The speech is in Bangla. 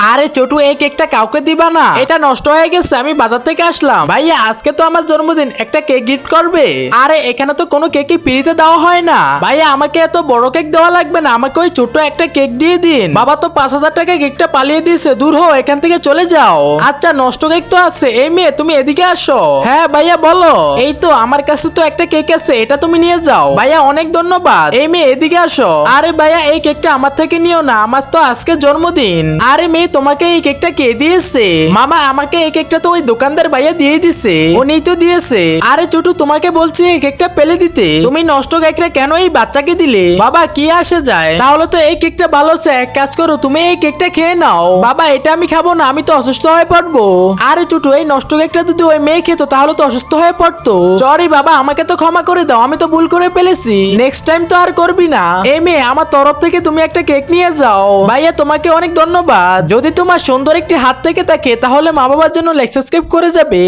আরে ছোটু, এই কেকটা কাউকে দিবা না, এটা নষ্ট হয়ে গেছে, আমি বাজার থেকে আসলাম। ভাইয়া আজকে তো আমার জন্মদিন, একটা কেক গিফট করবে? আরে এখানে তো কোনো কেকই ফ্রিতে দেওয়া হয় না। ভাইয়া আমাকে এত বড় কেক দেওয়া লাগবে না, আমাকে ওই ছোট একটা কেক দিয়ে দিন। বাবা তো 5,000 টাকা কেকটা পালিয়ে দিয়েছে, দূর হও এখান থেকে চলে যাও। আচ্ছা নষ্ট কেক তো আছে, এই মেয়ে তুমি এদিকে আসো। হ্যাঁ ভাইয়া বলো। এই তো আমার কাছে তো একটা কেক আছে, এটা তুমি নিয়ে যাও। ভাইয়া অনেক ধন্যবাদ। এই মেয়ে এদিকে আসো। আরে ভাইয়া এই কেকটা আমার থেকে নিও না, আমার তো আজকে জন্মদিন। আরে মেয়ে তোমাকে এই কেকটা কে দিয়েছে? মামা আমাকে এই কেকটা তো ওই দোকানদার ভাইয়া দিয়ে দিছে, উনি তো দিয়েছে। আরে ছোটু তোমাকে বলছি এই কেকটা ফেলে দিতে, তুমি নষ্ট কেকটা কেন এই বাচ্চাকে দিলে? বাবা কি আসে যায়, তাহলে তো এই কেকটা ভালো আছে, এক কাজ করো তুমি এই কেকটা খেয়ে নাও। বাবা এটা আমি খাবো না, আমি তো অসুস্থ হয়ে পড়বো। আরে ছোটু এই নষ্ট কেকটা যদি ওই মেয়ে খেতো তাহলে তো অসুস্থ হয়ে পড়তো। সরি বাবা, আমাকে তো ক্ষমা করে দাও, আমি তো ভুল করে ফেলেছি, নেক্সট টাইম তো আর করবি না। এই মেয়ে আমার তরফ থেকে তুমি একটা কেক নিয়ে যাও। ভাইয়া তোমাকে অনেক ধন্যবাদ। যদি তোমার সুন্দর একটি হাত থেকে থাকে তাহলে মা বাবার জন্য লাইক সাবস্ক্রাইব করে যাবে।